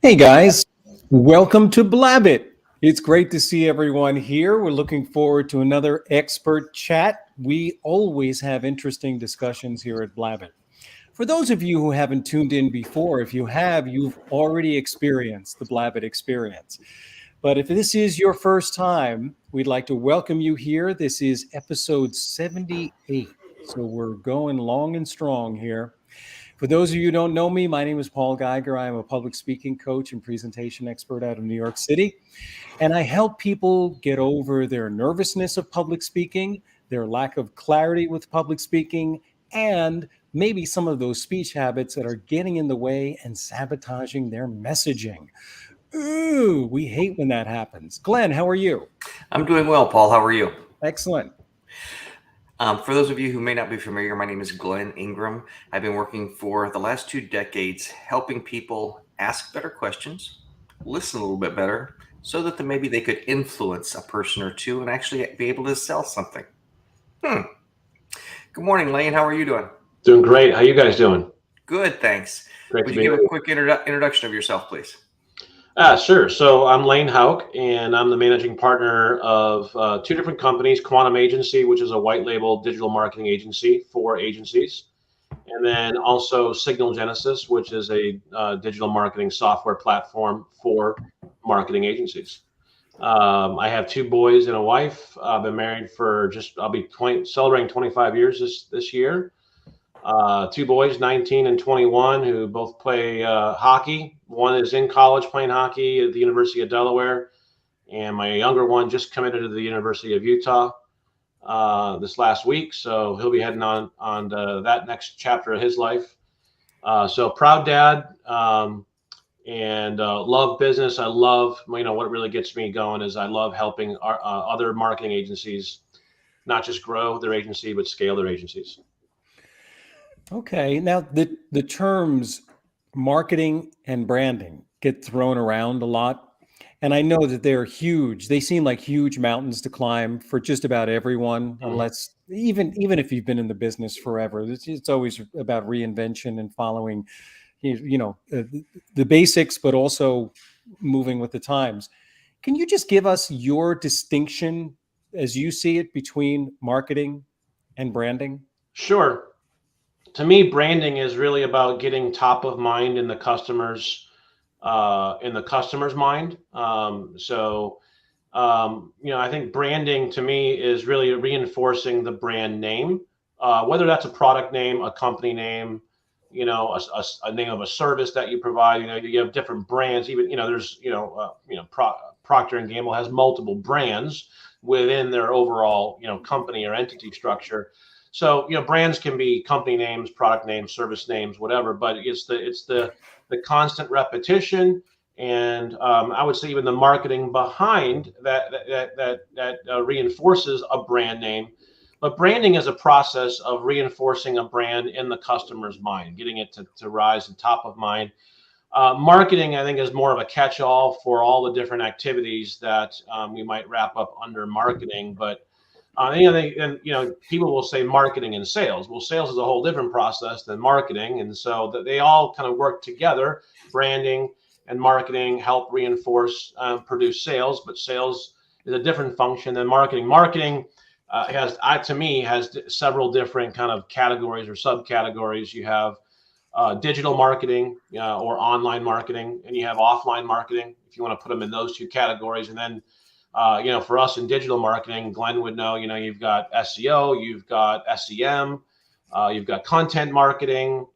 Hey guys, welcome to Blabbit. It's great to see everyone here. We're looking forward to another expert chat. We always have interesting discussions here at Blabbit. For those of you who haven't tuned in before, if you have, you've already experienced the Blabbit experience. But if this is your first time, we'd like to welcome you here. This is episode 78. So we're going long and strong here. For those of you who don't know me, my name is Paul Geiger. I am a public speaking coach and presentation expert out of New York City. And I help people get over their nervousness of public speaking, their lack of clarity with public speaking, and maybe some of those speech habits that are getting in the way and sabotaging their messaging. Ooh, we hate when that happens. Glenn, how are you? I'm doing well, Paul. How are you? Excellent. For those of you who may not be familiar, my name is Glenn Ingram. I've been working for the last 2 decades helping people ask better questions, listen a little bit better, so that maybe they could influence a person or two and actually be able to sell something. Good morning, Lane. How are you doing? Doing great. How you guys doing? Good, thanks. Great Would to you be give a quick introduction of yourself, please? Sure. So I'm Lane Houk, and I'm the managing partner of 2 different companies, Quantum Agency, which is a white label digital marketing agency for agencies, and then also Signal Genesis, which is a digital marketing software platform for marketing agencies. I have 2 boys and a wife. I've been married for I'll be celebrating 25 years this year. 2 boys, 19 and 21, who both play hockey. One is in college playing hockey at the University of Delaware, and my younger one just committed to the University of Utah this last week. So he'll be heading on to that next chapter of his life. So proud dad, and love business. I love, what really gets me going is I love helping our other marketing agencies not just grow their agency, but scale their agencies. Okay, now the terms marketing and branding get thrown around a lot, and I know that they're huge. They seem like huge mountains to climb for just about everyone, unless even if you've been in the business forever. It's always about reinvention and following, the basics, but also moving with the times. Can you just give us your distinction as you see it between marketing and branding? Sure. To me, branding is really about getting top of mind in the customer's mind. I think branding to me is really reinforcing the brand name, whether that's a product name, a company name, a name of a service that you provide. You have different brands. Even there's Procter and Gamble has multiple brands within their overall company or entity structure. So brands can be company names, product names, service names, whatever. But it's the constant repetition, and I would say even the marketing behind that reinforces a brand name. But branding is a process of reinforcing a brand in the customer's mind, getting it to rise to top of mind. Marketing, I think, is more of a catch-all for all the different activities that we might wrap up under marketing, but. People will say marketing and sales. Well, sales is a whole different process than marketing. And so that they all kind of work together. Branding and marketing help reinforce, produce sales, but sales is a different function than marketing. Marketing has several different kind of categories or subcategories. You have digital marketing or online marketing, and you have offline marketing, if you want to put them in those 2 categories. And then for us in digital marketing, Glenn would know, you've got SEO, you've got SEM, you've got content marketing,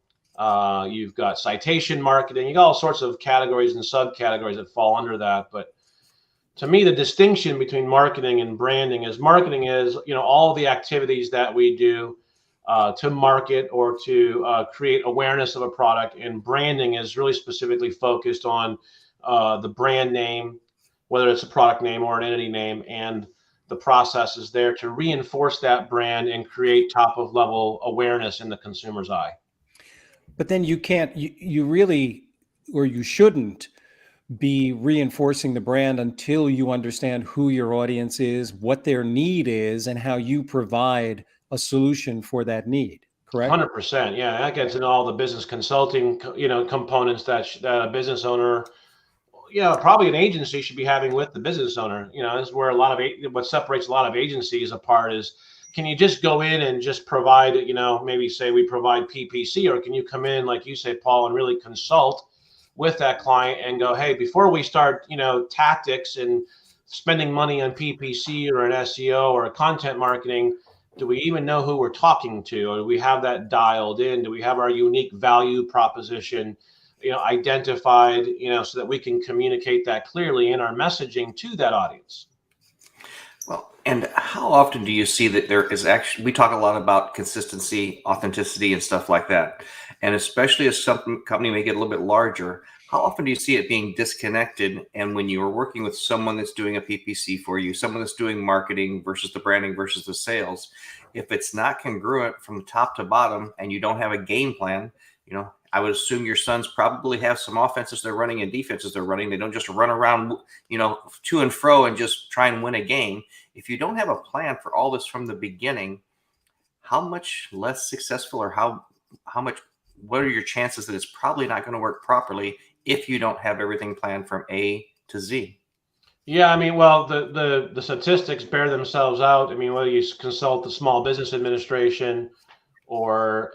you've got citation marketing, you got all sorts of categories and subcategories that fall under that. But to me, the distinction between marketing and branding is all the activities that we do to market or to create awareness of a product, and branding is really specifically focused on the brand name, whether it's a product name or an entity name, and the process is there to reinforce that brand and create top of level awareness in the consumer's eye. But then you can't, you really, or you shouldn't be reinforcing the brand until you understand who your audience is, what their need is, and how you provide a solution for that need. Correct? 100%. Yeah, that gets into all the business consulting, components that a business owner, probably an agency should be having with the business owner. This is where what separates a lot of agencies apart is, can you just go in and just provide, maybe say we provide PPC, or can you come in, like you say, Paul, and really consult with that client and go, hey, before we start, tactics and spending money on PPC or an SEO or a content marketing, do we even know who we're talking to? Or do we have that dialed in? Do we have our unique value proposition, identified, so that we can communicate that clearly in our messaging to that audience? Well, and how often do you see that there is actually, we talk a lot about consistency, authenticity, and stuff like that. And especially as some company may get a little bit larger, how often do you see it being disconnected? And when you are working with someone that's doing a PPC for you, someone that's doing marketing versus the branding versus the sales, if it's not congruent from top to bottom and you don't have a game plan, I would assume your sons probably have some offenses they're running and defenses they're running. They don't just run around, to and fro and just try and win a game. If you don't have a plan for all this from the beginning, how much less successful, or what are your chances that it's probably not going to work properly if you don't have everything planned from A to Z? Yeah, well, the statistics bear themselves out. Whether you consult the Small Business Administration or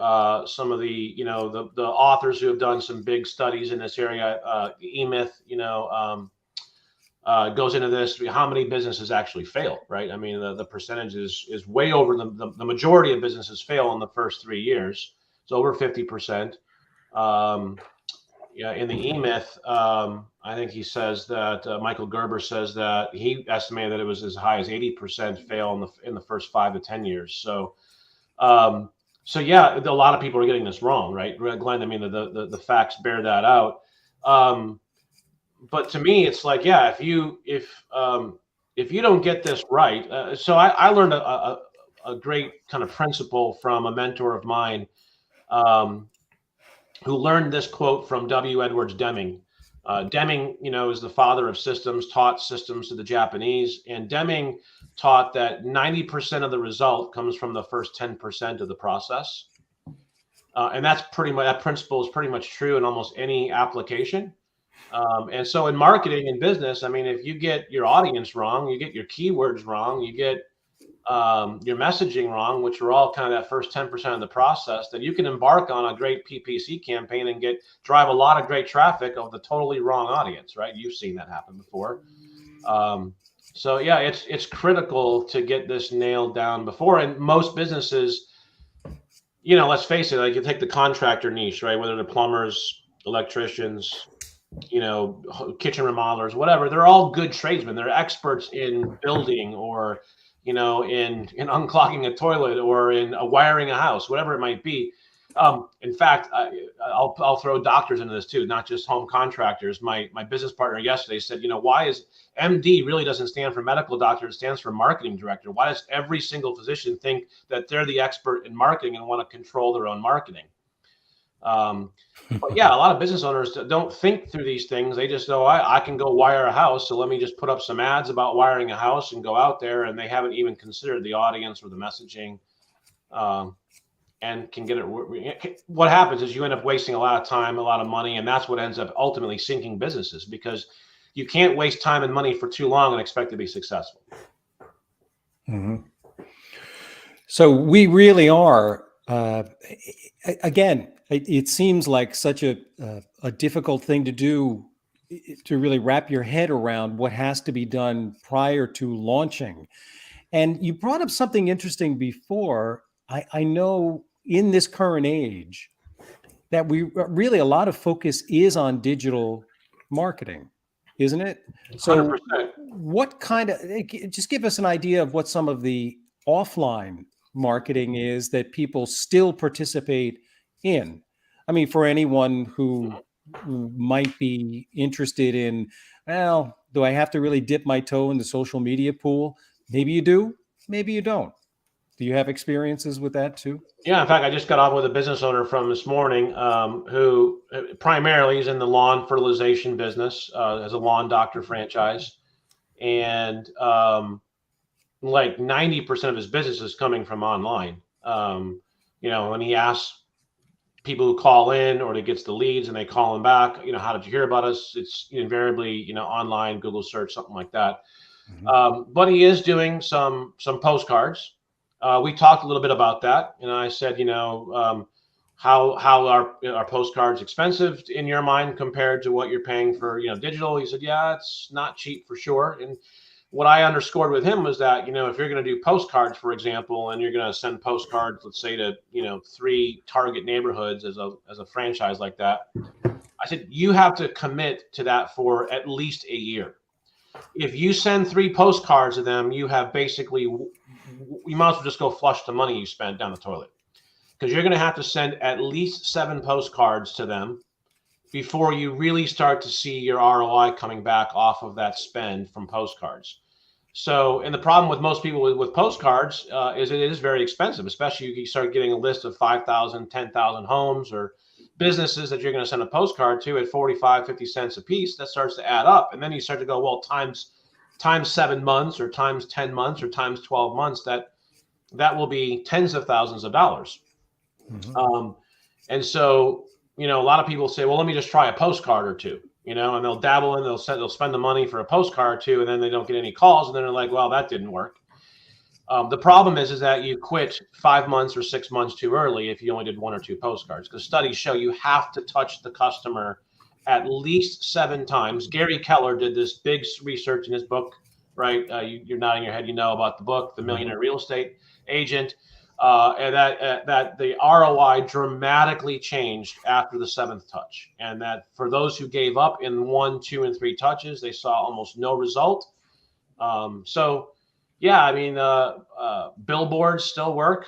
some of the the authors who have done some big studies in this area, E-Myth, goes into this. How many businesses actually fail, right? The percentage is way over the majority of businesses fail in the first 3 years. It's over 50%. In the E-Myth, I think he says that Michael Gerber says that he estimated that it was as high as 80% fail in the first 5 to 10 years. So yeah, a lot of people are getting this wrong, right, Glenn? The facts bear that out. But to me, it's like, yeah, if you don't get this right, so I learned a great kind of principle from a mentor of mine, who learned this quote from W. Edwards Deming. Deming, is the father of systems, taught systems to the Japanese, and Deming taught that 90% of the result comes from the first 10% of the process. And that's pretty much, that principle is pretty much true in almost any application. And so in marketing and business, if you get your audience wrong, you get your keywords wrong, you get your messaging wrong, which are all kind of that first 10% of the process, then you can embark on a great PPC campaign and drive a lot of great traffic of the totally wrong audience, right? You've seen that happen before. So yeah, it's critical to get this nailed down before. And most businesses, let's face it, like you take the contractor niche, right? Whether they're plumbers, electricians, kitchen remodelers, whatever, they're all good tradesmen. They're experts in building, or in unclogging a toilet, or in wiring a house, whatever it might be. In fact, I'll throw doctors into this too, not just home contractors. My business partner yesterday said, why is MD really doesn't stand for medical doctor, it stands for marketing director. Why does every single physician think that they're the expert in marketing and want to control their own marketing? But yeah, a lot of business owners don't think through these things. They just know, I can go wire a house, so let me just put up some ads about wiring a house and go out there, and they haven't even considered the audience or the messaging, and can get it. What happens is you end up wasting a lot of time, a lot of money, and that's what ends up ultimately sinking businesses, because you can't waste time and money for too long and expect to be successful. Mm-hmm. So we really are, again, it seems like such a difficult thing to do, to really wrap your head around what has to be done prior to launching. And you brought up something interesting before. I know in this current age that we really, a lot of focus is on digital marketing, isn't it? So 100%. what kind of, just give us an idea of what some of the offline marketing is that people still participate in. For anyone who might be interested in, well, do I have to really dip my toe in the social media pool? Maybe you do, maybe you don't. Do you have experiences with that too? Yeah, in fact, I just got off with a business owner from this morning who primarily is in the lawn fertilization business, as a lawn doctor franchise. And like 90% of his business is coming from online. When he asks people who call in or he gets the leads and they call him back, how did you hear about us? It's invariably, online, Google search, something like that. But he is doing some postcards. We talked a little bit about that, and I said, how are postcards expensive in your mind compared to what you're paying for digital? He said, yeah, it's not cheap for sure. And what I underscored with him was that if you're going to do postcards, for example, and you're going to send postcards, let's say to 3 target neighborhoods as a franchise like that, I said you have to commit to that for at least a year. If you send 3 postcards to them, you have basically, you might as well just go flush the money you spent down the toilet, because you're going to have to send at least 7 postcards to them before you really start to see your ROI coming back off of that spend from postcards. So, and the problem with most people with postcards is it is very expensive, especially if you start getting a list of 5,000, 10,000 homes or businesses that you're going to send a postcard to at 45, 50 cents a piece. That starts to add up. And then you start to go, well, times 7 months or times 10 months or times 12 months, that will be tens of thousands of dollars. And so, a lot of people say, well, let me just try a postcard or 2, and they'll dabble in, they'll spend the money for a postcard or 2, and then they don't get any calls. And then they're like, well, that didn't work. The problem is that you quit 5 months or 6 months too early if you only did 1 or 2 postcards, because studies show you have to touch the customer at least 7 times. Gary Keller did this big research in his book, right? You're nodding your head, about the book, The Millionaire Real Estate Agent. And that the ROI dramatically changed after the 7th touch, and that for those who gave up in 1, 2, and 3 touches, they saw almost no result. So, yeah, I mean, billboards still work.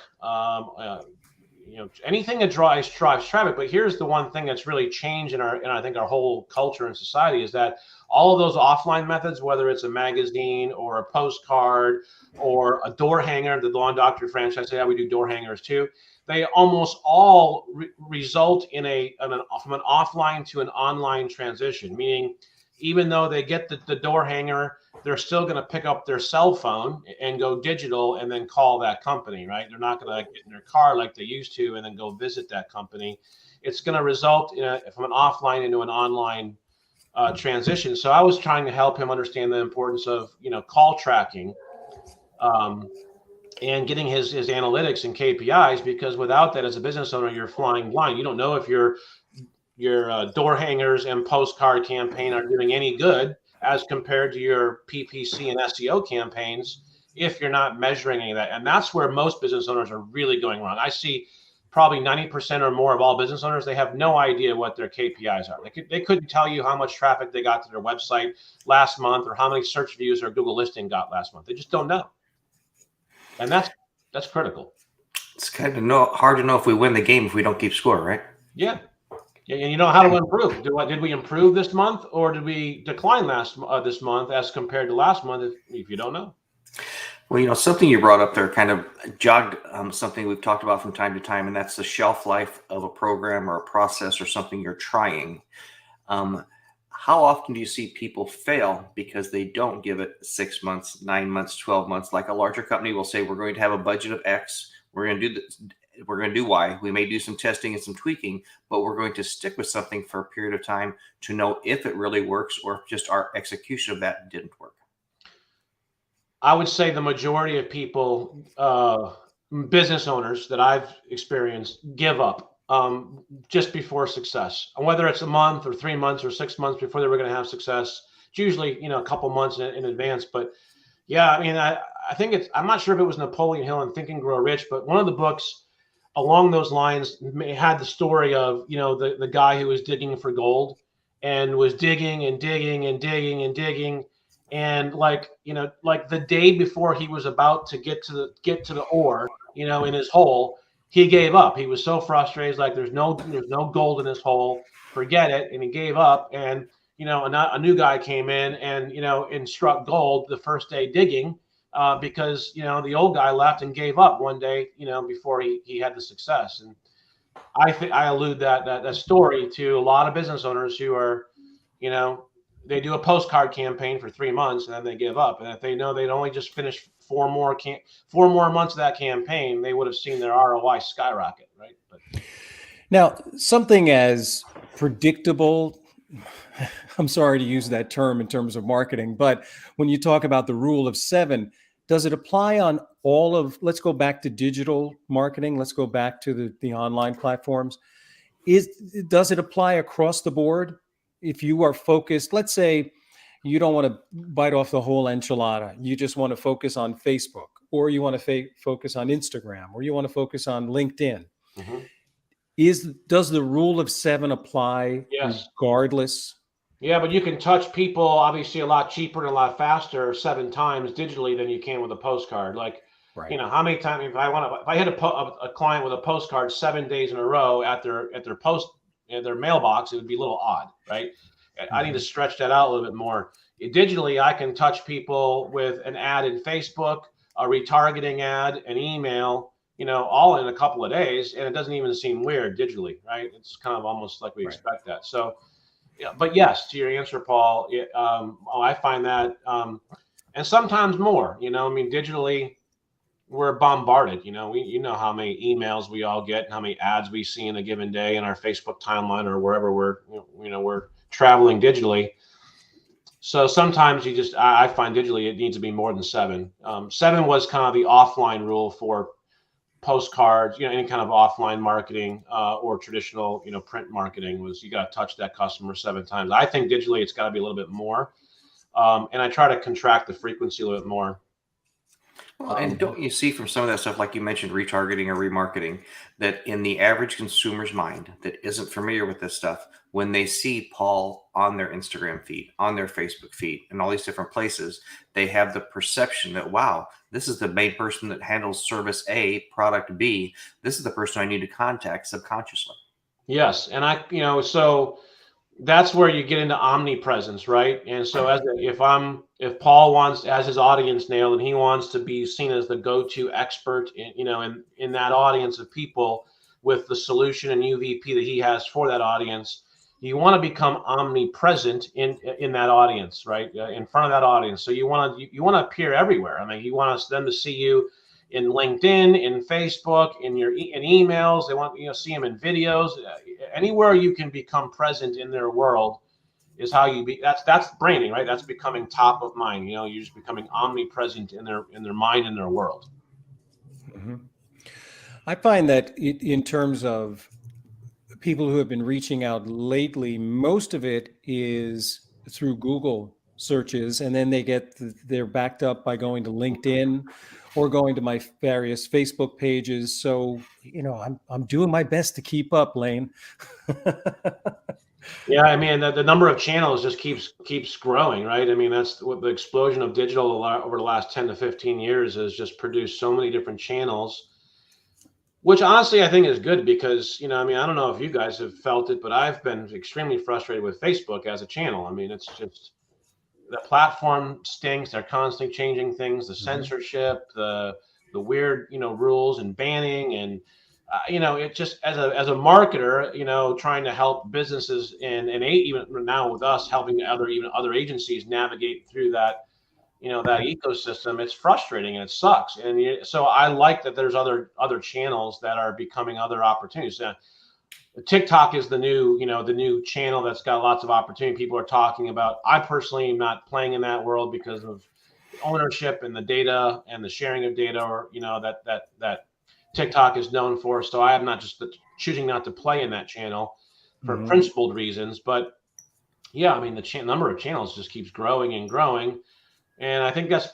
Anything that drives traffic. But here's the one thing that's really changed in I think our whole culture and society is that all of those offline methods, whether it's a magazine or a postcard or a door hanger, the Lawn Doctor franchise, we do door hangers too. They almost all result in from an offline to an online transition, meaning even though they get the door hanger, they're still going to pick up their cell phone and go digital and then call that company, right? They're not going to get in their car like they used to and then go visit that company. It's going to result from an offline into an online transition. So I was trying to help him understand the importance of, call tracking and getting his analytics and KPIs, because without that, as a business owner, you're flying blind. You don't know if your door hangers and postcard campaign are doing any good as compared to your PPC and SEO campaigns if you're not measuring any of that. And that's where most business owners are really going wrong. I see probably 90% or more of all business owners, they have no idea what their KPIs are. They couldn't tell you how much traffic they got to their website last month or how many search views their Google listing got last month. They just don't know. And that's critical. It's kind of hard to know if we win the game if we don't keep score, right? Yeah. And how to improve. Did we improve this month, or did we decline this month as compared to last month if you don't know? Well, something you brought up there kind of jogged something we've talked about from time to time, and that's the shelf life of a program or a process or something you're trying. How often do you see people fail because they don't give it 6 months, 9 months, 12 months? Like a larger company will say, we're going to have a budget of X. We're going to do this. We're going to do Y. We may do some testing and some tweaking, but we're going to stick with something for a period of time to know if it really works or if just our execution of that didn't work. I would say the majority of people, business owners that I've experienced, give up just before success. And whether it's a month or 3 months or 6 months before they were going to have success, it's usually, a couple months in advance. But yeah, I mean, I think I'm not sure if it was Napoleon Hill and Think and Grow Rich, but one of the books along those lines had the story of, the guy who was digging for gold and was digging and digging and digging and digging. And like the day before he was about to get to the ore, in his hole, he gave up. He was so frustrated. He's like, there's no gold in this hole. Forget it. And he gave up. And, a new guy came in and, and struck gold the first day digging because, the old guy left and gave up one day, before he had the success. And I allude that story to a lot of business owners who are, they do a postcard campaign for 3 months and then they give up. And if they know they'd only just finished 4 more months of that campaign, they would have seen their ROI skyrocket, right? But now, something as predictable, I'm sorry to use that term in terms of marketing, but when you talk about the rule of 7, does it apply on all of, let's go back to digital marketing, let's go back to the online platforms. Does it apply across the board? If you are focused, let's say you don't want to bite off the whole enchilada, you just want to focus on Facebook, or you want to focus on Instagram, or you want to focus on LinkedIn. Mm-hmm. Does the rule of 7 apply regardless? Yeah, but you can touch people obviously a lot cheaper and a lot faster 7 times digitally than you can with a postcard. Like, right. How many times if I hit a client with a postcard 7 days in a row at their mailbox, it would be a little odd, right? Mm-hmm. I need to stretch that out a little bit more. Digitally, I can touch people with an ad in Facebook, a retargeting ad, an email, all in a couple of days, and it doesn't even seem weird digitally, right? It's kind of almost like we expect that. So, yeah, but yes, to your answer, Paul, I find that, and sometimes more, digitally, we're bombarded, how many emails we all get and how many ads we see in a given day in our Facebook timeline or wherever we're traveling digitally. So sometimes I find digitally it needs to be more than 7. 7 was kind of the offline rule for postcards, any kind of offline marketing or traditional, print marketing was you got to touch that customer 7 times. I think digitally it's got to be a little bit more. And I try to contract the frequency a little bit more. Well, and don't you see from some of that stuff, like you mentioned, retargeting or remarketing, that in the average consumer's mind that isn't familiar with this stuff, when they see Paul on their Instagram feed, on their Facebook feed, and all these different places, they have the perception that, wow, this is the main person that handles service A, product B. This is the person I need to contact subconsciously. Yes. And so that's where you get into omnipresence, right? And so if Paul wants, as his audience nailed, and he wants to be seen as the go-to expert in that audience of people with the solution and UVP that he has for that audience, you want to become omnipresent in that audience, right? In front of that audience. So you want to appear everywhere. I mean, you want them to see you in LinkedIn, in Facebook, in emails. They want see them in videos. Anywhere you can become present in their world is how you be. That's branding, right? That's becoming top of mind. You're just becoming omnipresent in their mind and their world. Mm-hmm. I find that in terms of people who have been reaching out lately, most of it is through Google searches, and then they're backed up by going to LinkedIn or going to my various Facebook pages. So, I'm doing my best to keep up, Lane. Yeah, I mean, the number of channels just keeps growing, right? I mean, that's what the explosion of digital over the last 10 to 15 years has just produced so many different channels, which honestly I think is good because, I don't know if you guys have felt it, but I've been extremely frustrated with Facebook as a channel. I mean, it's just the platform stinks. They're constantly changing things, the censorship, the weird, rules and banning. And, it just as a marketer, trying to help businesses and even now with us helping other agencies navigate through that, that ecosystem, it's frustrating and it sucks. And so I like that there's other channels that are becoming other opportunities. TikTok is the new channel that's got lots of opportunity. People are talking about. I personally am not playing in that world because of ownership and the data and the sharing of data, or that TikTok is known for. So I am not just choosing not to play in that channel for principled reasons. But yeah, I mean the number of channels just keeps growing and growing, and I think that's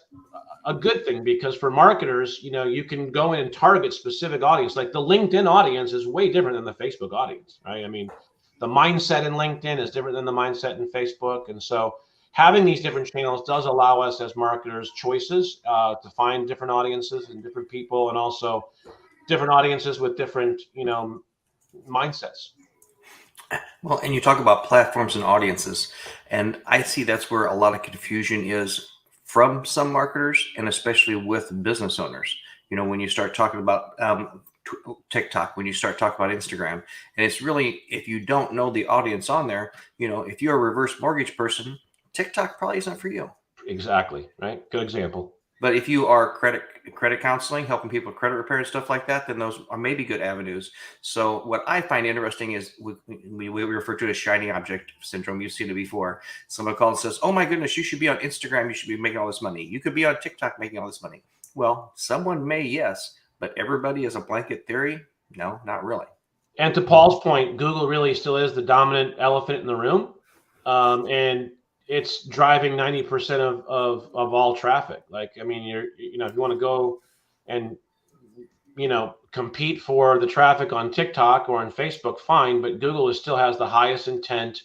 a good thing because for marketers, you can go in and target specific audience. Like the LinkedIn audience is way different than the Facebook audience, right? I mean, the mindset in LinkedIn is different than the mindset in Facebook. And so having these different channels does allow us as marketers choices to find different audiences and different people, and also different audiences with different, mindsets. Well, and you talk about platforms and audiences, and I see that's where a lot of confusion is from some marketers, and especially with business owners. When you start talking about TikTok, when you start talking about Instagram, and it's really, if you don't know the audience on there, if you're a reverse mortgage person, TikTok probably isn't for you. Exactly. Right. Good example. But if you are credit counseling, helping people with credit repair and stuff like that, then those are maybe good avenues. So what I find interesting is we refer to it as shiny object syndrome. You've seen it before. Someone calls and says, "Oh my goodness, you should be on Instagram. You should be making all this money. You could be on TikTok making all this money." Well, someone may, yes, but everybody is a blanket theory. No, not really. And to Paul's point, Google really still is the dominant elephant in the room. And it's driving 90% of all traffic. Like, I mean, if you want to go and, compete for the traffic on TikTok or on Facebook, fine, but Google still has the highest intent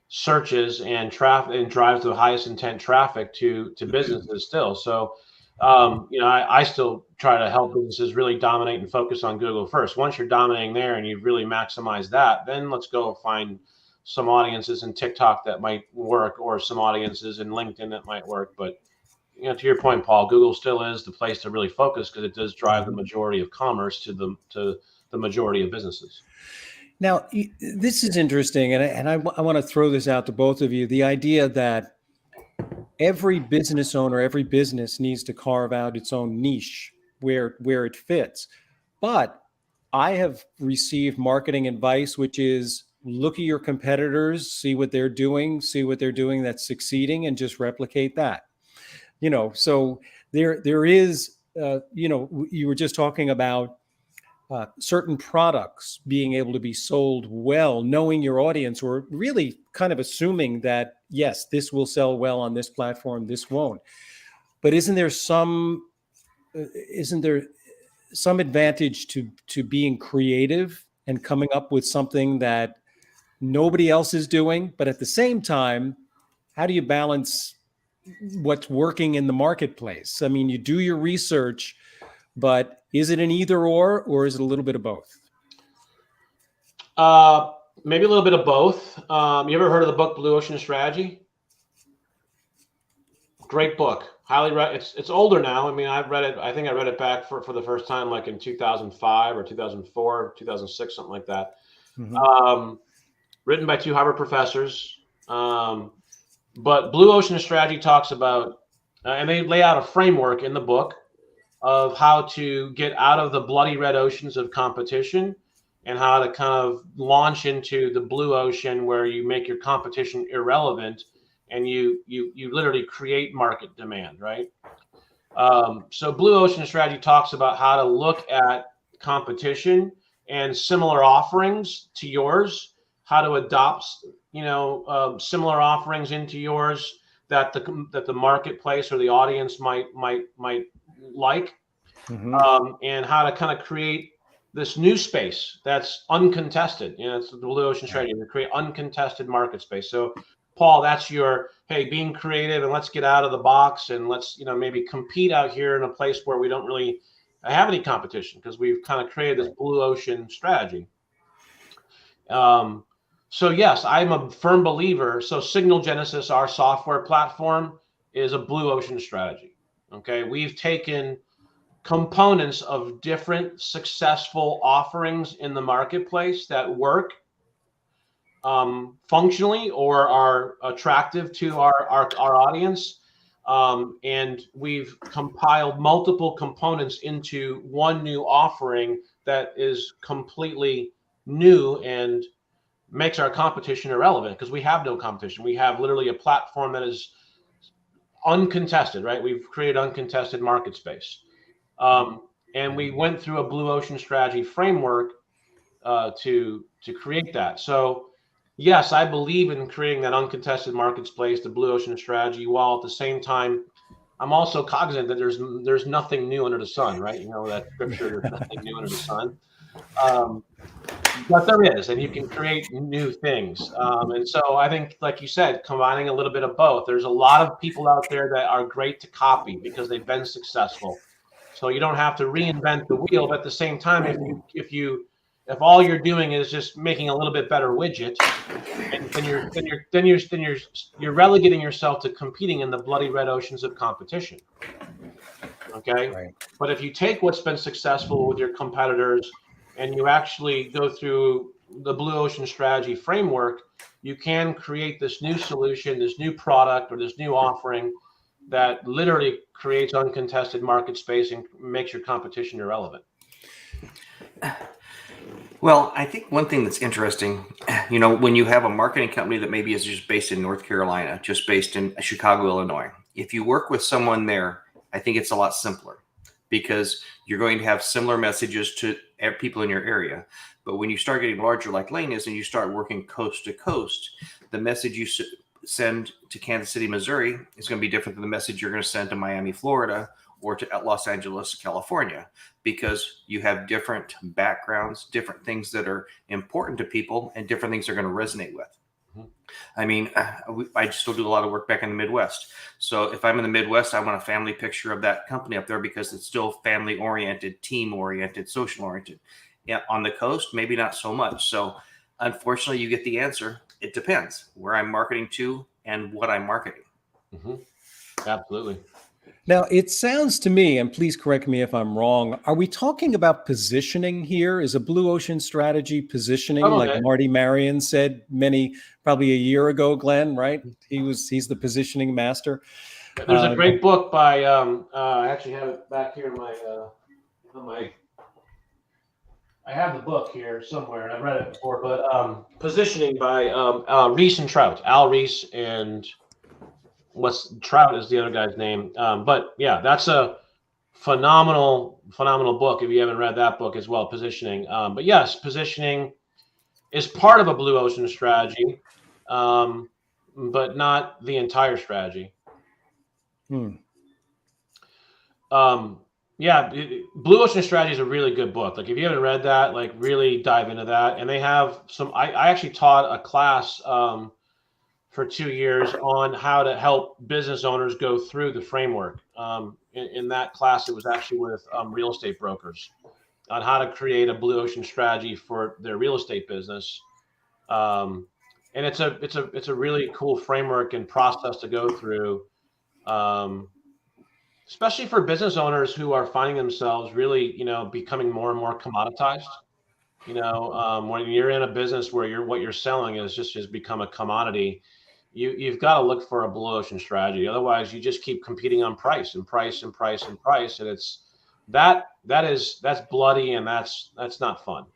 searches and traffic, and drives the highest intent traffic to businesses still. So, I still try to help businesses really dominate and focus on Google first. Once you're dominating there and you've really maximized that, then let's go find some audiences in TikTok that might work, or some audiences in LinkedIn that might work. But, to your point, Paul, Google still is the place to really focus, because it does drive the majority of commerce to the majority of businesses. Now, this is interesting, and I want to throw this out to both of you. The idea that every business owner, every business needs to carve out its own niche where it fits. But I have received marketing advice, which is look at your competitors, see what they're doing that's succeeding, and just replicate that. So there is, you were just talking about certain products being able to be sold well, knowing your audience, or really kind of assuming that, yes, this will sell well on this platform, this won't. But isn't there some advantage to being creative and coming up with something that nobody else is doing? But at the same time, how do you balance what's working in the marketplace? I mean, you do your research, but is it an either or is it a little bit of both? Maybe a little bit of both. You ever heard of the book Blue Ocean Strategy? Great book. Highly read. It's older now. I mean, I've read it. I think I read it back for the first time like in 2005 or 2004, 2006, something like that. Mm-hmm. Written by two Harvard professors. But Blue Ocean Strategy talks about, and they lay out a framework in the book of how to get out of the bloody red oceans of competition, and how to kind of launch into the blue ocean where you make your competition irrelevant, and you literally create market demand, right? So Blue Ocean Strategy talks about how to look at competition and similar offerings to yours, how to adopt, similar offerings into yours that the marketplace or the audience might like, mm-hmm. And how to kind of create this new space that's uncontested. It's the Blue Ocean Strategy, to create uncontested market space. So, Paul, that's your, hey, being creative, and let's get out of the box, and let's, maybe compete out here in a place where we don't really have any competition, because we've kind of created this Blue Ocean Strategy. So yes, I'm a firm believer. So Signal Genesis, our software platform, is a Blue Ocean Strategy. Okay, we've taken components of different successful offerings in the marketplace that work functionally or are attractive to our audience, and we've compiled multiple components into one new offering that is completely new and makes our competition irrelevant, because we have no competition. We have literally a platform that is uncontested, right? We've created uncontested market space. And we went through a Blue Ocean Strategy framework to create that. So yes, I believe in creating that uncontested market space, the Blue Ocean Strategy, while at the same time, I'm also cognizant that there's nothing new under the sun, right? That scripture, there's nothing new under the sun. But there is, and you can create new things. And so I think, like you said, combining a little bit of both. There's a lot of people out there that are great to copy because they've been successful. So you don't have to reinvent the wheel. But at the same time, if all you're doing is just making a little bit better widget, and you're relegating yourself to competing in the bloody red oceans of competition. Okay. Right. But if you take what's been successful with your competitors and you actually go through the blue ocean strategy framework, you can create this new solution, this new product, or this new offering that literally creates uncontested market space and makes your competition irrelevant. Well, I think one thing that's interesting, when you have a marketing company that maybe is just based in North Carolina, just based in Chicago, Illinois, if you work with someone there, I think it's a lot simpler because you're going to have similar messages to people in your area. But when you start getting larger like Lane is and you start working coast to coast, the message you send to Kansas City, Missouri is going to be different than the message you're going to send to Miami, Florida, or to Los Angeles, California, because you have different backgrounds, different things that are important to people, and different things they're going to resonate with. I mean, I still do a lot of work back in the Midwest. So if I'm in the Midwest, I want a family picture of that company up there because it's still family oriented, team oriented, social oriented. Yeah, on the coast, maybe not so much. So unfortunately, you get the answer. It depends where I'm marketing to and what I'm marketing. Mm-hmm. Absolutely. Now, it sounds to me, and please correct me if I'm wrong, are we talking about positioning here? Is a blue ocean strategy positioning, like Marty Marion said probably a year ago, Glenn, right? He's the positioning master. There's a great book by, I actually have it back here I have the book here somewhere. I've read it before, but Positioning by Rees and Trout, Al Rees, and Trout is the other guy's name. But yeah, that's a phenomenal book. If you haven't read that book as well, Positioning. But yes, positioning is part of a blue ocean strategy, but not the entire strategy. Yeah, Blue Ocean Strategy is a really good book. Like if you haven't read that, like really dive into that. And they have some. I actually taught a class for 2 years on how to help business owners go through the framework. In that class, it was actually with real estate brokers on how to create a blue ocean strategy for their real estate business. And it's a really cool framework and process to go through. Especially for business owners who are finding themselves really, becoming more and more commoditized. When you're in a business where what you're selling has become a commodity, you've got to look for a blue ocean strategy. Otherwise, you just keep competing on price and price and price and price, and that's bloody and that's not fun.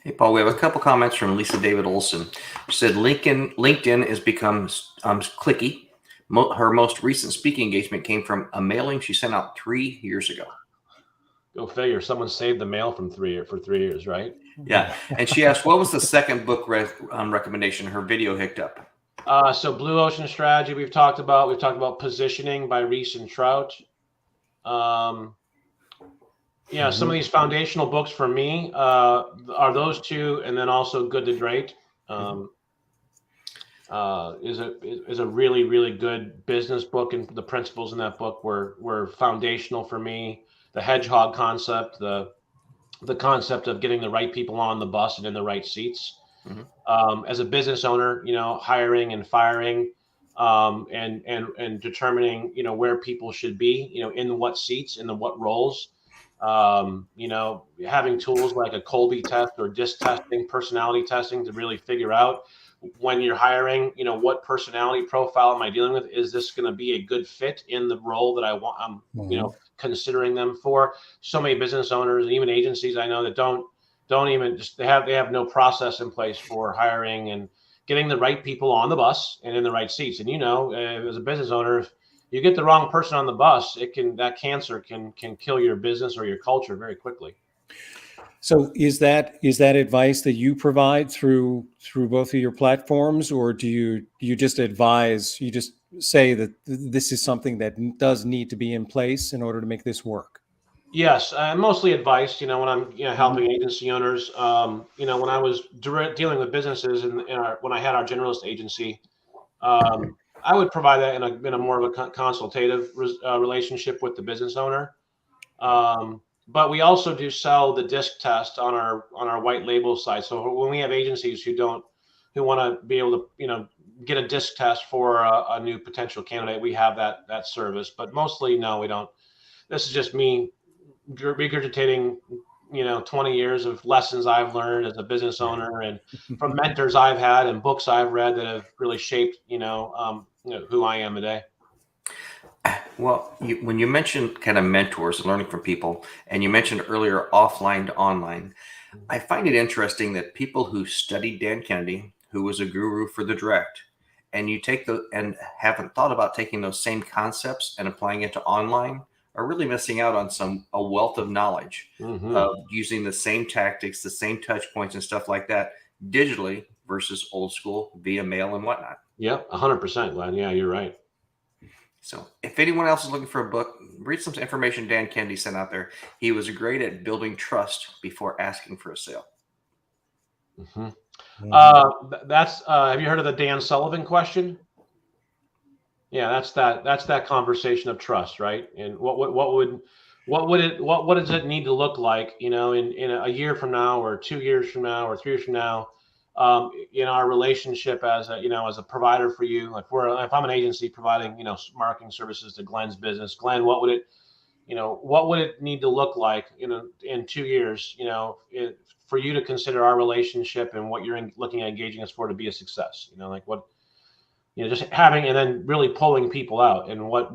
Hey, Paul, we have a couple comments from Lisa David Olson. She said LinkedIn has become clicky. Her most recent speaking engagement came from a mailing she sent out 3 years ago. Go figure. Someone saved the mail for 3 years, right? Yeah. And she asked, what was the second book recommendation her video hooked up? So Blue Ocean Strategy we've talked about. We've talked about Positioning by Rees and Trout. Some of these foundational books for me are those two, and then also Good to Great. Is a really, really good business book, and the principles in that book were foundational for me. The hedgehog concept, the concept of getting the right people on the bus and in the right seats. As a business owner, hiring and firing, and determining, where people should be, in what seats, in what roles. Having tools like a Colby test or DISC testing, personality testing to really figure out when you're hiring, what personality profile am I dealing with? Is this going to be a good fit in the role that I'm considering them for? So many business owners and even agencies I know that don't even they have no process in place for hiring and getting the right people on the bus and in the right seats. And as a business owner, if you get the wrong person on the bus, that cancer can kill your business or your culture very quickly. So is that advice that you provide through both of your platforms, or do you just advise, you just say that this is something that does need to be in place in order to make this work? Yes, mostly advice. When I'm helping agency owners. When I was dealing with businesses when I had our generalist agency, I would provide that in a more of a consultative relationship with the business owner. But we also do sell the disc test on our white label side. So when we have agencies who want to be able to, get a disc test for a new potential candidate, we have that service. But mostly, no, we don't. This is just me regurgitating, 20 years of lessons I've learned as a business owner, and from mentors I've had and books I've read that have really shaped, who I am today. Well, when you mentioned kind of mentors, learning from people, and you mentioned earlier offline to online, I find it interesting that people who studied Dan Kennedy, who was a guru for the direct, and you take and haven't thought about taking those same concepts and applying it to online, are really missing out on a wealth of knowledge of using the same tactics, the same touch points and stuff like that digitally versus old school via mail and whatnot. Yep, 100%, Glenn. Yeah, you're right. So if anyone else is looking for a book, read some information Dan Kennedy sent out there. He was great at building trust before asking for a sale. Have you heard of the Dan Sullivan question? Yeah, that's that conversation of trust, right? And what does it need to look like, in a year from now, or 2 years from now, or 3 years from now, in our relationship as a provider for you. Like if I'm an agency providing, marketing services to Glenn's business, Glenn, what would it need to look like, in 2 years, for you to consider our relationship and what you're looking at engaging us for to be a success? Just having, and then really pulling people out, and what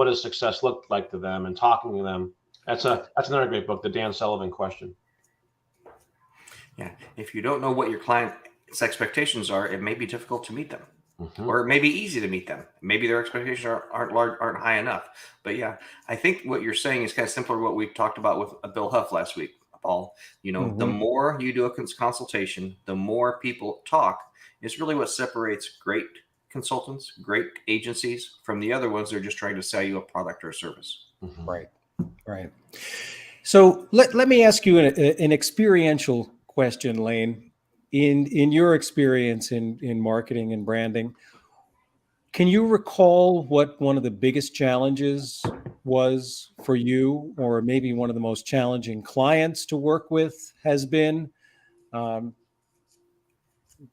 does success look like to them, and talking to them. That's another great book, the Dan Sullivan question. Yeah. If you don't know what your client's expectations are, it may be difficult to meet them, or it may be easy to meet them. Maybe their expectations aren't high enough. But yeah, I think what you're saying is kind of similar to what we talked about with Bill Huff last week, Paul. The more you do a consultation, the more people talk. Is really what separates great consultants, great agencies from the other ones that are just trying to sell you a product or a service. Right. So let me ask you an experiential question, Lane. In your experience in marketing and branding, can you recall what one of the biggest challenges was for you, or maybe one of the most challenging clients to work with has been?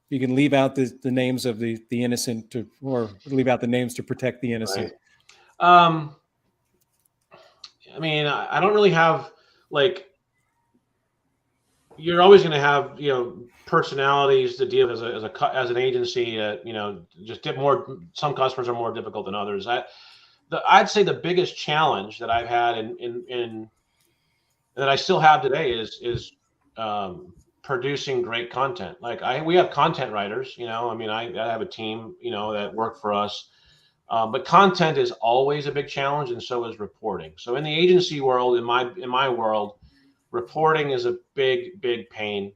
You can leave out the names of the innocent, or leave out the names to protect the innocent. Right. I don't really have, you're always going to have, personalities to deal with as an agency. Some customers are more difficult than others. I'd say the biggest challenge that I've had in that I still have today is producing great content. We have content writers, I have a team, that work for us. But content is always a big challenge, and so is reporting. So in the agency world, in my world, reporting is a big pain,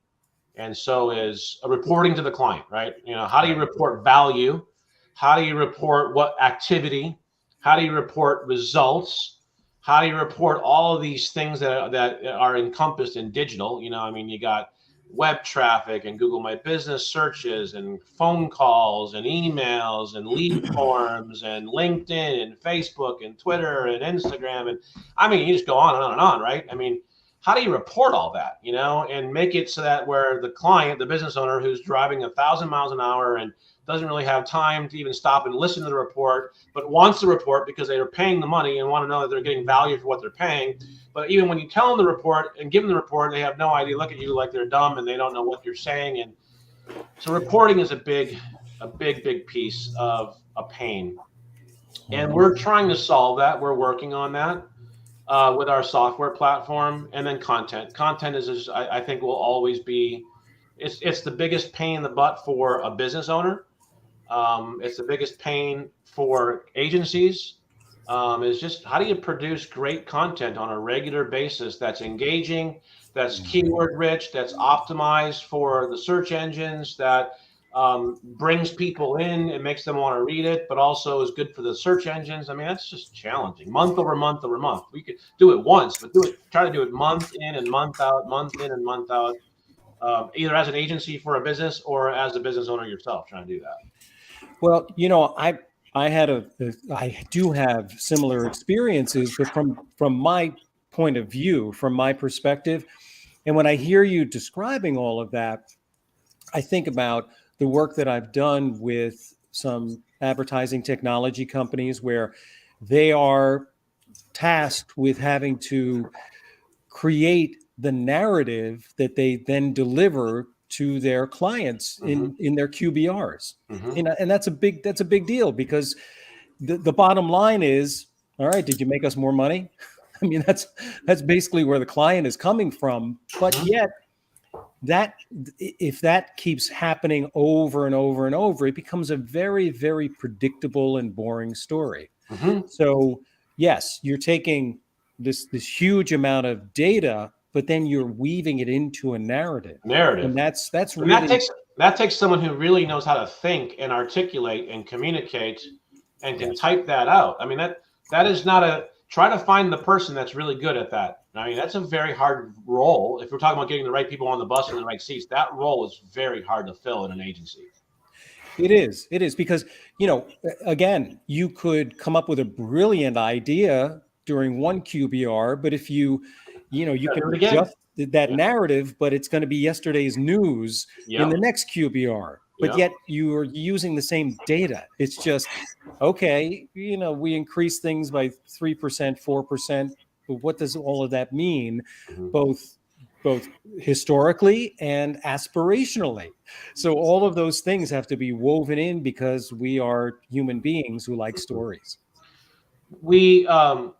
and so is reporting to the client, right? How do you report value? How do you report what activity? How do you report results? How do you report all of these things that are encompassed in digital? You got web traffic and Google My Business searches and phone calls and emails and lead forms and LinkedIn and Facebook and Twitter and Instagram. And you just go on and on and on, right? How do you report all that, and make it so that where the client, the business owner who's driving 1,000 miles an hour and doesn't really have time to even stop and listen to the report, but wants the report because they are paying the money and want to know that they're getting value for what they're paying. But even when you tell them the report and give them the report, they have no idea, look at you like they're dumb and they don't know what you're saying. And so reporting is a big piece of a pain. And we're trying to solve that. We're working on that with our software platform. And then content. Content is I think, will always be, it's the biggest pain in the butt for a business owner. It's the biggest pain for agencies. Is just, how do you produce great content on a regular basis that's engaging, that's keyword rich, that's optimized for the search engines, that brings people in and makes them want to read it, but also is good for the search engines. That's just challenging, month over month over month. We could do it once, but try to do it month in and month out, either as an agency for a business or as a business owner yourself trying to do that. Well, I do have similar experiences, but from my point of view from my perspective. And when I hear you describing all of that, I think about the work that I've done with some advertising technology companies where they are tasked with having to create the narrative that they then deliver to their clients in their QBRs. And that's a big deal, because the bottom line is, all right, did you make us more money? I mean, that's basically where the client is coming from. But yet, that if that keeps happening over and over and over, it becomes a very, very predictable and boring story. So yes, you're taking this huge amount of data, but then you're weaving it into a narrative. And that's really, that takes someone who really knows how to think and articulate and communicate and can type that out. I mean, that is not try to find the person that's really good at that. I mean, that's a very hard role. If we're talking about getting the right people on the bus in the right seats, that role is very hard to fill in an agency. It is because, again, you could come up with a brilliant idea during one QBR, but if you can adjust that narrative, but it's going to be yesterday's news in the next QBR. But yet you are using the same data. It's just, okay, we increase things by 3%, 4%. But what does all of that mean, both historically and aspirationally? So all of those things have to be woven in, because we are human beings who like stories. We have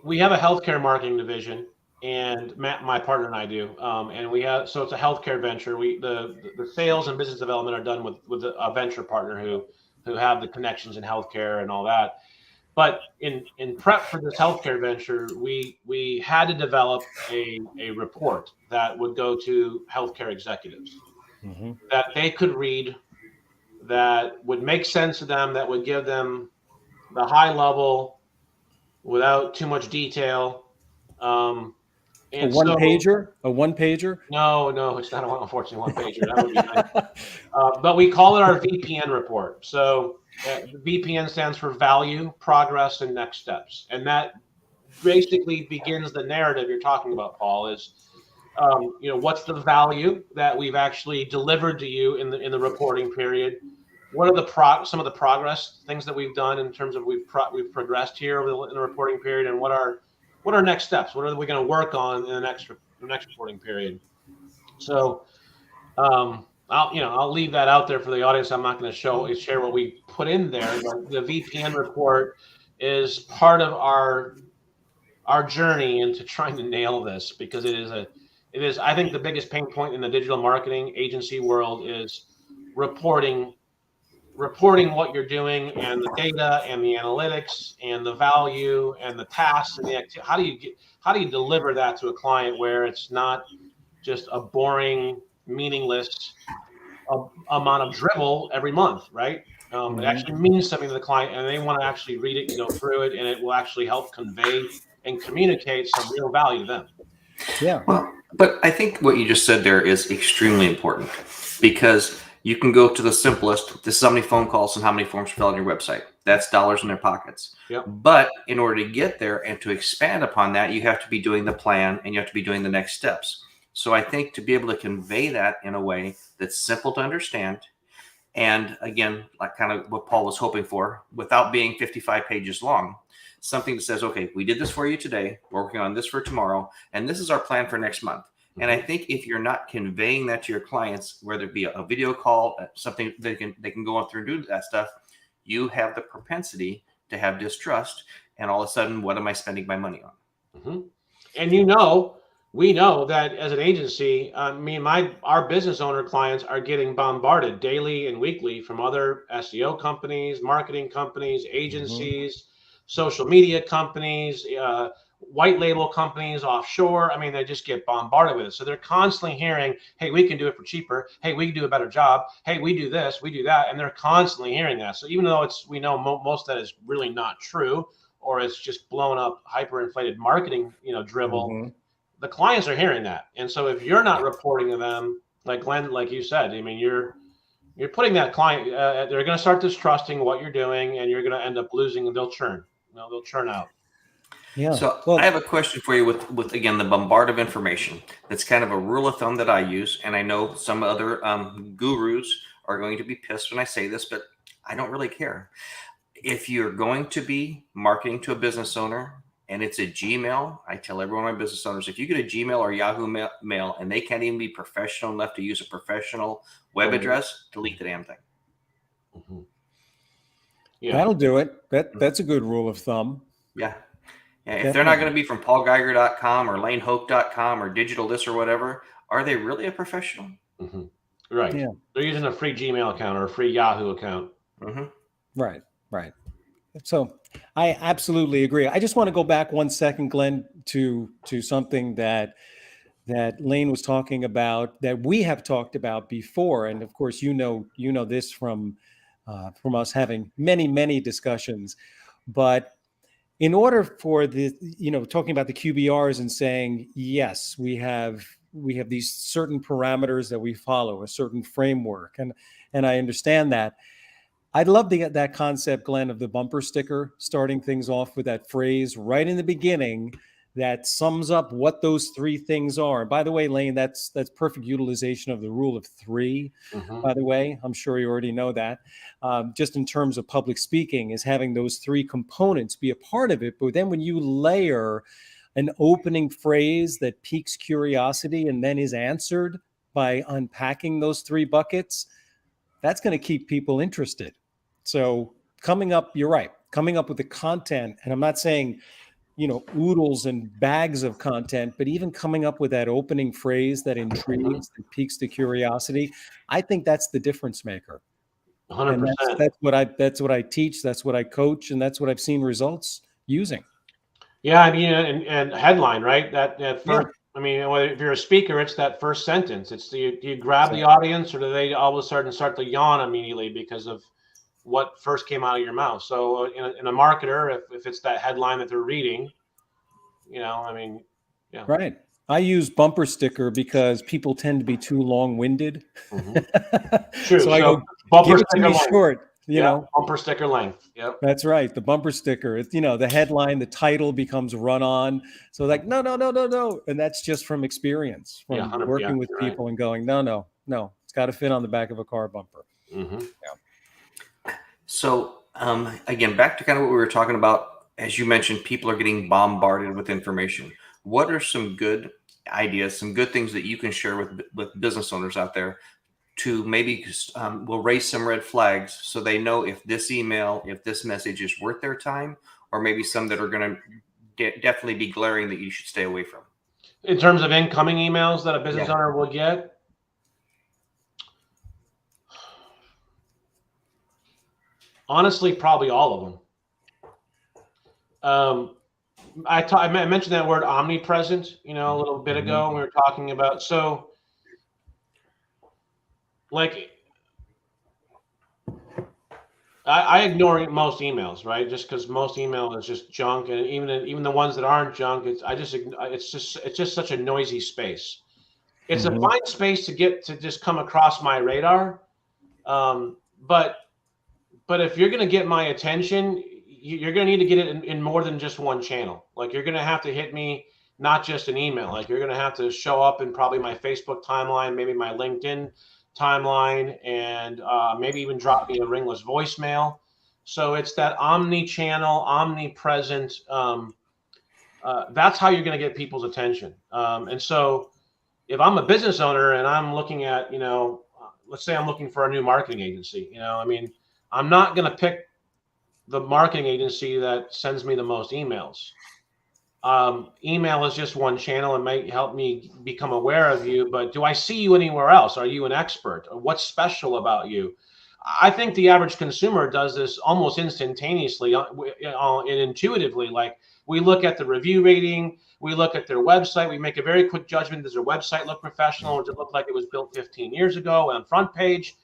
a healthcare marketing division, and Matt, my partner, and I do. And so it's a healthcare venture. The sales and business development are done with a venture partner who have the connections in healthcare and all that. But in prep for this healthcare venture, we had to develop a report that would go to healthcare executives that they could read, that would make sense to them, that would give them the high level without too much detail. A one-pager? No, it's not unfortunately one-pager. That would be nice. But we call it our VPN report. So the VPN stands for value, progress, and next steps. And that basically begins the narrative you're talking about, Paul, is, what's the value that we've actually delivered to you in the reporting period? What are some of the progress things that we've done in terms of we've progressed here in the reporting period, and what are next steps? What are we going to work on in the next reporting period? So I'll leave that out there for the audience. I'm not going to share what we put in there, but the VPN report is part of our journey into trying to nail this, because it is I think the biggest pain point in the digital marketing agency world is reporting what you're doing, and the data and the analytics and the value and the tasks and the activity. How do you deliver that to a client where it's not just a boring, meaningless amount of dribble every month, right? It actually means something to the client, and they want to actually read it and go through it, and it will actually help convey and communicate some real value to them. Yeah. Well, but I think what you just said there is extremely important, because you can go to the simplest. This is how many phone calls and how many forms fill on your website. That's dollars in their pockets. Yep. But in order to get there and to expand upon that, you have to be doing the plan, and you have to be doing the next steps. So I think to be able to convey that in a way that's simple to understand, and again, like kind of what Paul was hoping for, without being 55 pages long, something that says, okay, we did this for you today, we're working on this for tomorrow, and this is our plan for next month. And I think if you're not conveying that to your clients, whether it be a video call, something they can go on through and do that stuff, you have the propensity to have distrust. And all of a sudden, what am I spending my money on? And we know that as an agency, our business owner clients are getting bombarded daily and weekly from other SEO companies, marketing companies, agencies, social media companies, white label companies offshore. I mean, they just get bombarded with it. So they're constantly hearing, hey, we can do it for cheaper. Hey, we can do a better job. Hey, we do this, we do that. And they're constantly hearing that. So even though we know most of that is really not true, or it's just blown up, hyperinflated marketing, dribble, the clients are hearing that. And so if you're not reporting to them, like Glenn, like you said, I mean, you're putting that client, they're going to start distrusting what you're doing, and you're going to end up losing, and they'll churn. They'll churn out. Yeah. So Well, I have a question for you with again, the bombard of information. That's kind of a rule of thumb that I use. And I know some other gurus are going to be pissed when I say this, but I don't really care. If you're going to be marketing to a business owner and it's a Gmail, I tell every one of my business owners, if you get a Gmail or Yahoo mail and they can't even be professional enough to use a professional web address, delete the damn thing. Mm-hmm. Yeah. that'll do it. That's a good rule of thumb. Yeah. If they're not going to be from paulgeiger.com or lanehouk.com or digital this or whatever, are they really a professional? Mm-hmm. Right. Yeah. They're using a free Gmail account or a free Yahoo account. Mm-hmm. Right. So I absolutely agree. I just want to go back 1 second, Glenn, to something that Lane was talking about, that we have talked about before. And of course, you know this from us having many discussions. But in order for talking about the QBRs and saying, yes, we have these certain parameters that we follow, a certain framework. And I understand that. I'd love to get that concept, Glenn, of the bumper sticker, starting things off with that phrase right in the beginning that sums up what those three things are. And by the way, Lane, that's perfect utilization of the rule of three. Mm-hmm. By the way, I'm sure you already know that. Just in terms of public speaking, is having those three components be a part of it. But then when you layer an opening phrase that piques curiosity and then is answered by unpacking those three buckets, that's going to keep people interested. So you're right, coming up with the content, and I'm not saying, oodles and bags of content, but even coming up with that opening phrase that intrigues and piques the curiosity, I think that's the difference maker. 100%. And that's what I teach, that's what I coach, and that's what I've seen results using. Yeah, I mean, and headline, right? That first. Yeah. I mean, if you're a speaker, it's that first sentence. It's do you grab the audience, or do they all of a sudden start to yawn immediately because of what first came out of your mouth? So in a marketer, if it's that headline that they're reading, I mean, yeah. Right. I use bumper sticker because people tend to be too long-winded. Mm-hmm. True. So I go, bumper give it to sticker me length. short. You know, bumper sticker length. Yep. That's right. The bumper sticker. It's, the headline, the title becomes run on. So like, no. And that's just from experience, from working with people, right, and going, no. It's got to fit on the back of a car bumper. Mm-hmm. Yeah. So again, back to kind of what we were talking about. As you mentioned, people are getting bombarded with information. What are some good ideas, some good things that you can share with business owners out there to maybe will raise some red flags so they know if this email, if this message is worth their time, or maybe some that are going to definitely be glaring that you should stay away from? In terms of incoming emails that a business owner will get? Honestly, probably all of them. I mentioned that word omnipresent, a little bit ago when we were talking about. So, like, I ignore most emails, right? Just because most email is just junk, and even the ones that aren't junk, it's just such a noisy space. It's a fine space to just come across my radar, but if you're going to get my attention, you're going to need to get it in more than just one channel. Like, you're going to have to hit me, not just an email. Like, you're going to have to show up in probably my Facebook timeline, maybe my LinkedIn timeline, and maybe even drop me a ringless voicemail. So it's that omni-channel, omnipresent. That's how you're going to get people's attention. And so if I'm a business owner and I'm looking at, let's say I'm looking for a new marketing agency, I'm not going to pick the marketing agency that sends me the most emails. Email is just one channel. It might help me become aware of you, but do I see you anywhere else? Are you an expert? What's special about you? I think the average consumer does this almost instantaneously and intuitively. Like, we look at the review rating, we look at their website, we make a very quick judgment. Does their website look professional, or does it look like it was built 15 years ago on front page?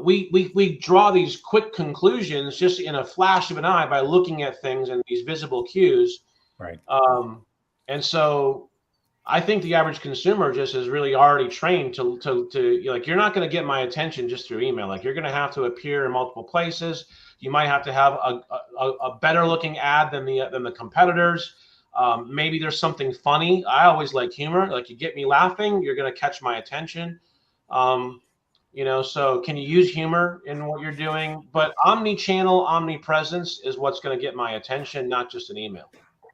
We draw these quick conclusions just in a flash of an eye by looking at things and these visible cues. Right. And so I think the average consumer just is really already trained to like, you're not going to get my attention just through email. Like, you're going to have to appear in multiple places. You might have to have a better looking ad than the competitors. Maybe there's something funny. I always like humor. Like, you get me laughing, you're going to catch my attention. So can you use humor in what you're doing? But omni-channel, omnipresence is what's going to get my attention, not just an email.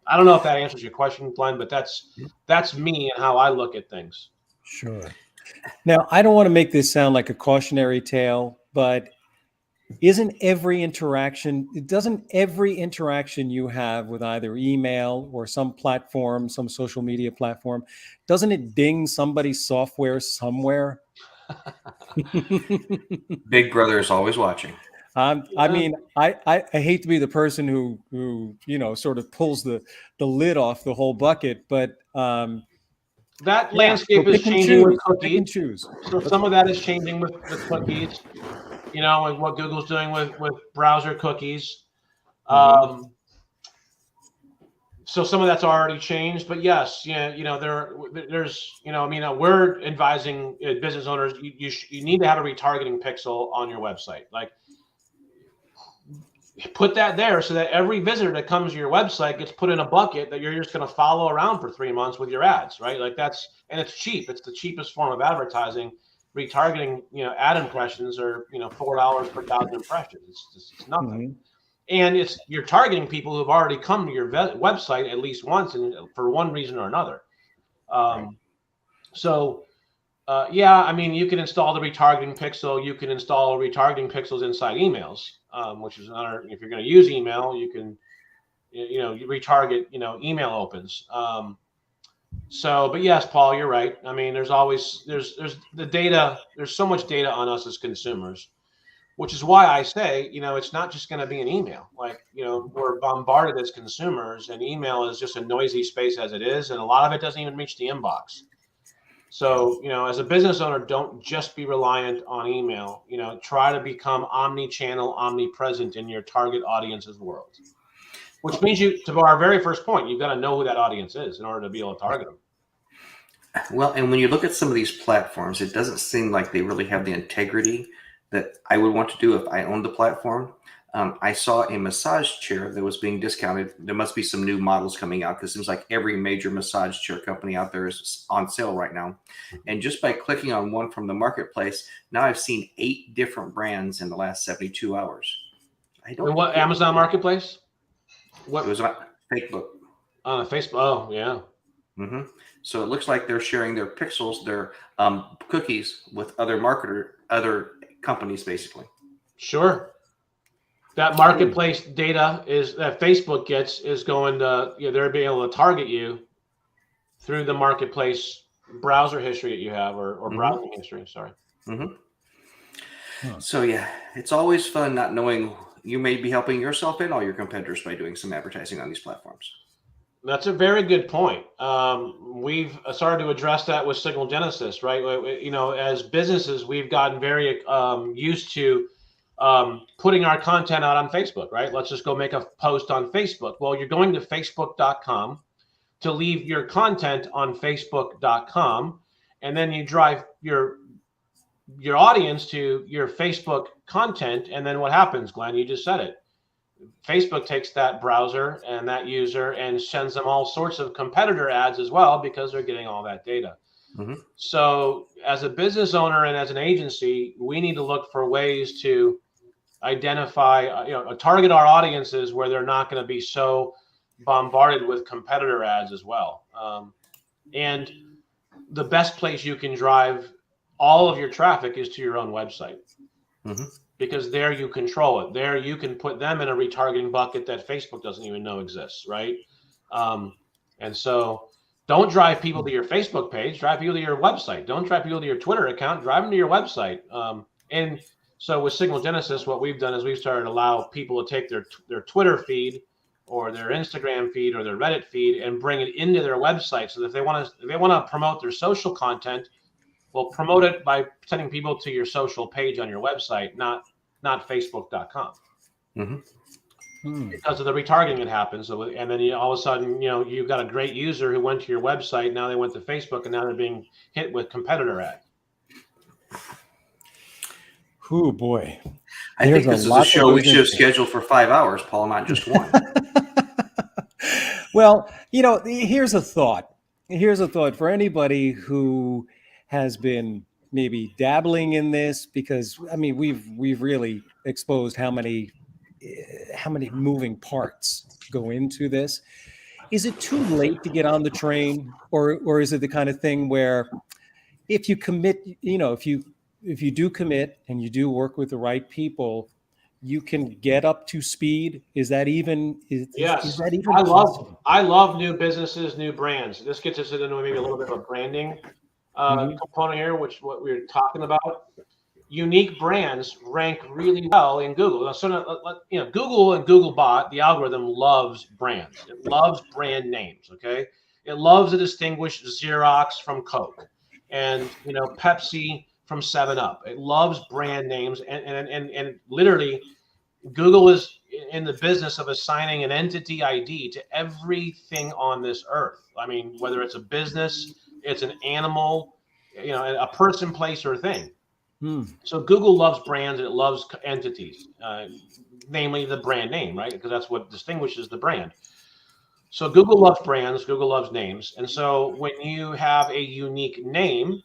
I don't know if that answers your question, Glenn, but that's me and how I look at things. Sure. Now, I don't want to make this sound like a cautionary tale, but doesn't every interaction you have with either email or some platform, some social media platform, doesn't it ding somebody's software somewhere? Big Brother is always watching. I mean, I hate to be the person who sort of pulls the lid off the whole bucket, but that landscape is changing with cookies. So some of that is changing with the cookies, and what Google's doing with browser cookies. So some of that's already changed, but yes, there's, we're advising business owners, you need to have a retargeting pixel on your website. Like, put that there so that every visitor that comes to your website gets put in a bucket that you're just going to follow around for 3 months with your ads, right? Like, and it's cheap. It's the cheapest form of advertising. Retargeting, ad impressions are, $4 per 1,000 impressions. It's nothing. And you're targeting people who've already come to your website at least once, and for one reason or another. You can install the retargeting pixel. You can install retargeting pixels inside emails, which is another. If you're going to use email, you can, you retarget, email opens. But yes, Paul, you're right. I mean, there's the data. There's so much data on us as consumers, which is why I say, it's not just going to be an email. Like, we're bombarded as consumers, and email is just a noisy space as it is, and a lot of it doesn't even reach the inbox. So, as a business owner, don't just be reliant on email. Try to become omni-channel, omnipresent in your target audience's world. Which means to our very first point, you've got to know who that audience is in order to be able to target them. Well, and when you look at some of these platforms, it doesn't seem like they really have the integrity that I would want to do if I owned the platform. I saw a massage chair that was being discounted. There must be some new models coming out, because it seems like every major massage chair company out there is on sale right now. And just by clicking on one from the marketplace, now I've seen 8 different brands in the last 72 hours. What, Amazon Marketplace? What? It was on Facebook. On Facebook. Oh, yeah. So it looks like they're sharing their pixels, their cookies with other companies, basically. Sure. That marketplace data that Facebook gets is going to, they're being able to target you through the marketplace browser history that you have, or browsing history. Sorry. So yeah, it's always fun not knowing. You may be helping yourself and all your competitors by doing some advertising on these platforms. That's a very good point. We've started to address that with Signal Genesis, right? As businesses, we've gotten very used to putting our content out on Facebook, right? Let's just go make a post on Facebook. Well, you're going to facebook.com to leave your content on facebook.com, and then you drive your audience to your Facebook content, and then what happens, Glenn? You just said it. Facebook takes that browser and that user and sends them all sorts of competitor ads as well, because they're getting all that data. So as a business owner and as an agency, we need to look for ways to identify, target our audiences where they're not going to be so bombarded with competitor ads as well. And the best place you can drive all of your traffic is to your own website. Because there you control it. There you can put them in a retargeting bucket that Facebook doesn't even know exists, right? And so don't drive people to your Facebook page, drive people to your website. Don't drive people to your Twitter account, drive them to your website. And so with Signal Genesis, what we've done is we've started to allow people to take their Twitter feed or their Instagram feed or their Reddit feed and bring it into their website. So that if they want to promote their social content, well, promote it by sending people to your social page on your website, not facebook.com. Because of the retargeting that happens. So, and then all of a sudden, you've got a great user who went to your website. Now they went to Facebook, and now they're being hit with competitor ads. Oh boy. I There's think a this is a lot that show we goes should have into it. scheduled for 5 hours, Paul, not just one. Well, here's a thought. Here's a thought for anybody who has been maybe dabbling in this, because I mean we've really exposed how many moving parts go into this. Is it too late to get on the train, or is it the kind of thing where if you commit, if you do commit and you do work with the right people, you can get up to speed? Is that even is Yes, that even possible? I love new businesses, new brands. This gets us into maybe a little bit of a branding Mhm. component here, which what we were talking about. Unique brands rank really well in Google. So, Google and Googlebot, the algorithm loves brands. It loves brand names. Okay, it loves to distinguish Xerox from Coke, and Pepsi from Seven Up. It loves brand names, and literally, Google is in the business of assigning an entity ID to everything on this earth. I mean, whether it's a business, it's an animal, a person, place, or thing. Hmm. So Google loves brands and it loves entities, namely the brand name, right? Because that's what distinguishes the brand. So Google loves brands, Google loves names. And so when you have a unique name,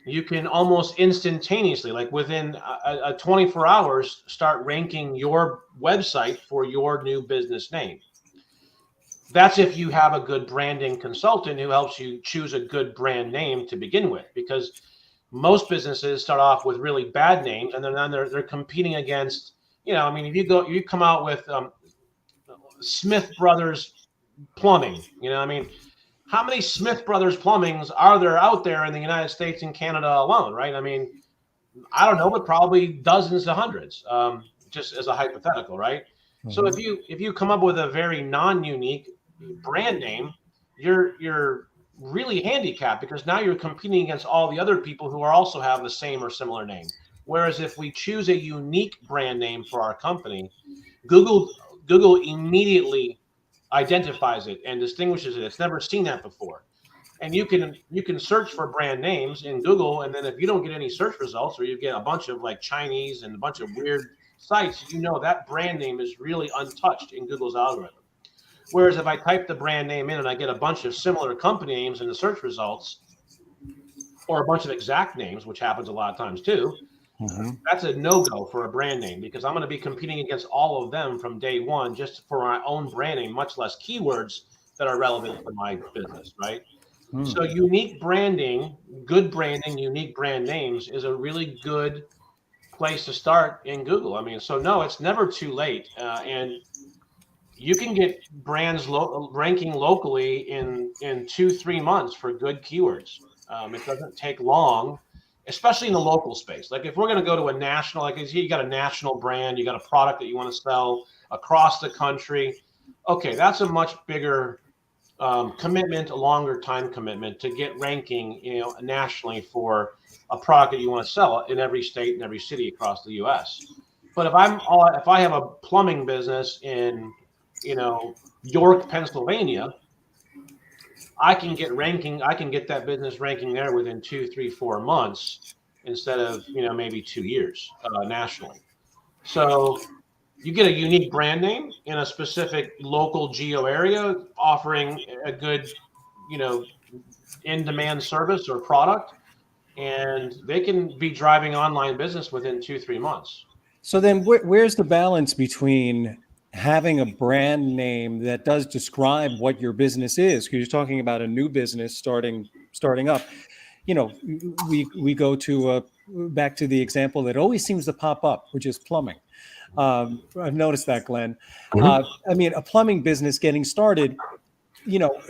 you can almost instantaneously, like within a 24 hours, start ranking your website for your new business name. That's if you have a good branding consultant who helps you choose a good brand name to begin with, because most businesses start off with really bad names, and then they're competing against, I mean, if you come out with Smith Brothers Plumbing, I mean, how many Smith Brothers Plumbings are there out there in the United States and Canada alone, right? I mean, I don't know, but probably dozens to hundreds, just as a hypothetical, right? So Mhm. if you come up with a very non-unique brand name, you're really handicapped, because now you're competing against all the other people who are also have the same or similar name. Whereas if we choose a unique brand name for our company, Google Google immediately identifies it and distinguishes it. It's never seen that before. And you can search for brand names in Google, and then if you don't get any search results, or you get a bunch of like Chinese and a bunch of weird sites, that brand name is really untouched in Google's algorithm. Whereas if I type the brand name in and I get a bunch of similar company names in the search results, or a bunch of exact names, which happens a lot of times too, Mhm. that's a no-go for a brand name, because I'm going to be competing against all of them from day one just for my own brand name, much less keywords that are relevant to my business, right? Hmm. So unique branding, good branding, unique brand names is a really good place to start in Google. I mean, so no, it's never too late, and you can get brands ranking locally in 2-3 months for good keywords. It doesn't take long, especially in the local space. Like if we're going to go to a national, like you got a national brand, you got a product that you want to sell across the country. Okay, that's a much bigger commitment, a longer time commitment to get ranking, nationally for a product that you want to sell in every state and every city across the U.S. But if I have a plumbing business in, York, Pennsylvania, I can get ranking. I can get that business ranking there within 2, 3, 4 months instead of maybe 2 years nationally. So you get a unique brand name in a specific local geo area, offering a good, you know, in-demand service or product, and they can be driving online business within 2, 3 months. So then, where's the balance between having a brand name that does describe what your business is? Because you're talking about a new business starting up. We go to back to the example that always seems to pop up, which is plumbing. I've noticed that, Glenn. Mhm. I mean, a plumbing business getting started, you know,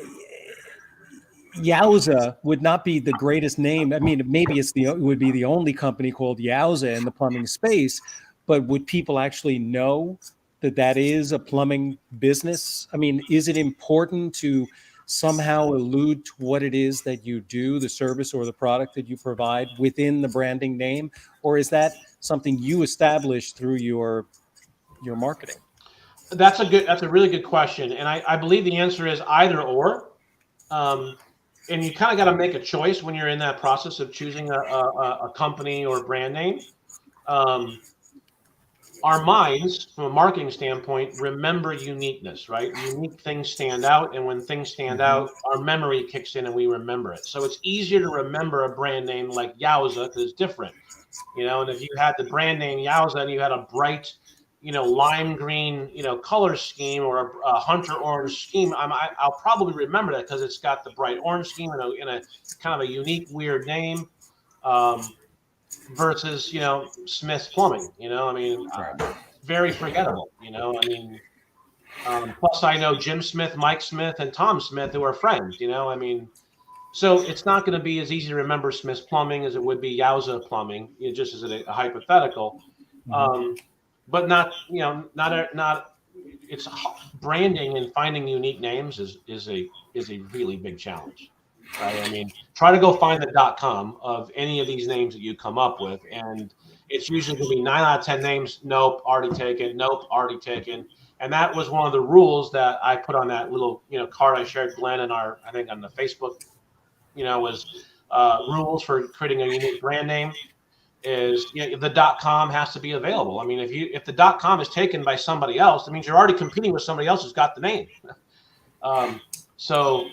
Yowza would not be the greatest name. I mean, maybe it would be the only company called Yowza in the plumbing space, but would people actually know that that is a plumbing business? I mean, is it important to somehow allude to what it is that you do, the service or the product that you provide within the branding name, or is that something you establish through your marketing? That's a really good question, and I believe the answer is either or. Um, and you kind of got to make a choice when you're in that process of choosing a company or brand name. Um, our minds, from a marketing standpoint, remember uniqueness, right? Unique things stand out, and when things stand out, our memory kicks in and we remember it. So it's easier to remember a brand name like Yowza because it's different, and if you had the brand name Yowza and you had a bright, lime green, color scheme or a hunter orange scheme, I'll probably remember that because it's got the bright orange scheme in a kind of a unique, weird name. Versus Smith's Plumbing. Very forgettable. Plus I know Jim Smith, Mike Smith, and Tom Smith who are friends. So it's not going to be as easy to remember Smith's Plumbing as it would be Yowza Plumbing, just as a hypothetical. But not it's branding and finding unique names is a really big challenge. Right? Try to go find the .com of any of these names that you come up with, and it's usually going to be 9 out of 10 names. Nope, already taken. Nope, already taken. And that was one of the rules that I put on that little card I shared, Glenn, in I think on the Facebook. Was rules for creating a unique brand name. Is the .com has to be available. If the .com is taken by somebody else, that means you're already competing with somebody else who's got the name. So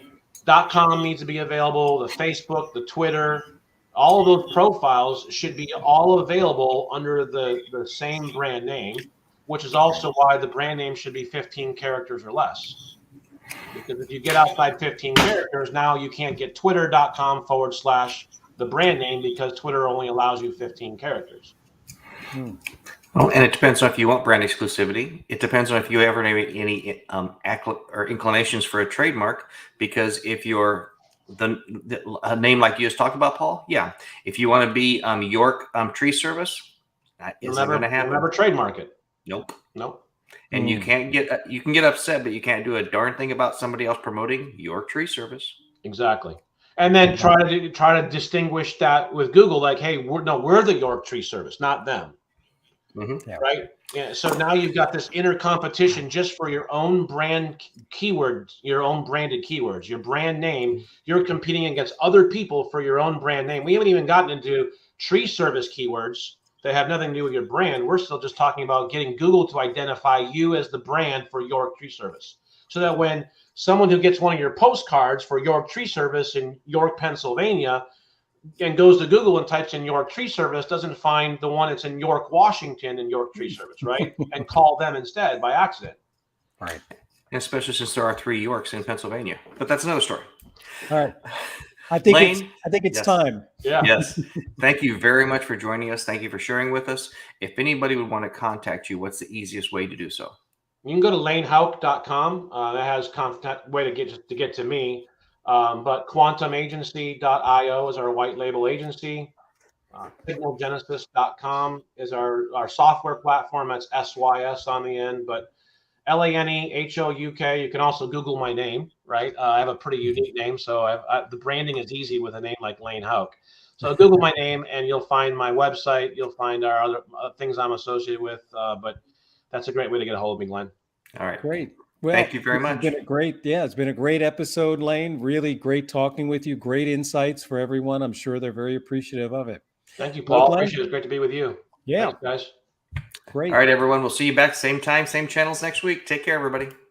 .com needs to be available. The Facebook, the Twitter, all of those profiles should be all available under the same brand name, which is also why the brand name should be 15 characters or less. Because if you get outside 15 characters, now you can't get twitter.com / the brand name because Twitter only allows you 15 characters. Well, and it depends on if you want brand exclusivity. It depends on if you ever have any or inclinations for a trademark. Because if you're a name like you just talked about, Paul, yeah. If you want to be York Tree Service, that isn't going to happen. You'll never trademark it. Nope. And you can get upset, but you can't do a darn thing about somebody else promoting York Tree Service. Exactly. And then try to distinguish that with Google, like, hey, we're the York Tree Service, not them. Right? Yeah. So now you've got this inner competition just for your own brand keywords, your own branded keywords, your brand name. You're competing against other people for your own brand name. We haven't even gotten into tree service keywords that have nothing to do with your brand. We're still just talking about getting Google to identify you as the brand for York Tree Service. So that when someone who gets one of your postcards for York Tree Service in York, Pennsylvania, and goes to Google and types in York Tree Service, doesn't find the one that's in York, Washington and York Tree Service, right? And call them instead by accident. Right. Especially since there are 3 Yorks in Pennsylvania. But that's another story. All right. I think Lane, it's yes. time. Yeah. Yes. Thank you very much for joining us. Thank you for sharing with us. If anybody would want to contact you, what's the easiest way to do so? You can go to lanehouk.com. That has contact way to get to me. But quantumagency.io is our white label agency. Signalgenesis.com is our software platform. That's SYS on the end. But LaneHouk. You can also Google my name, right? I have a pretty unique name, so the branding is easy with a name like Lane Houk. So Google my name, and you'll find my website. You'll find our other things I'm associated with. But that's a great way to get a hold of me, Glenn. All right. Great. Well, thank you very much. It's been a great episode, Lane. Really great talking with you. Great insights for everyone. I'm sure they're very appreciative of it. Thank you, Paul. Appreciate it. It's great to be with you. Yeah. Thanks, guys. Great. All right, everyone. We'll see you back same time, same channels next week. Take care, everybody.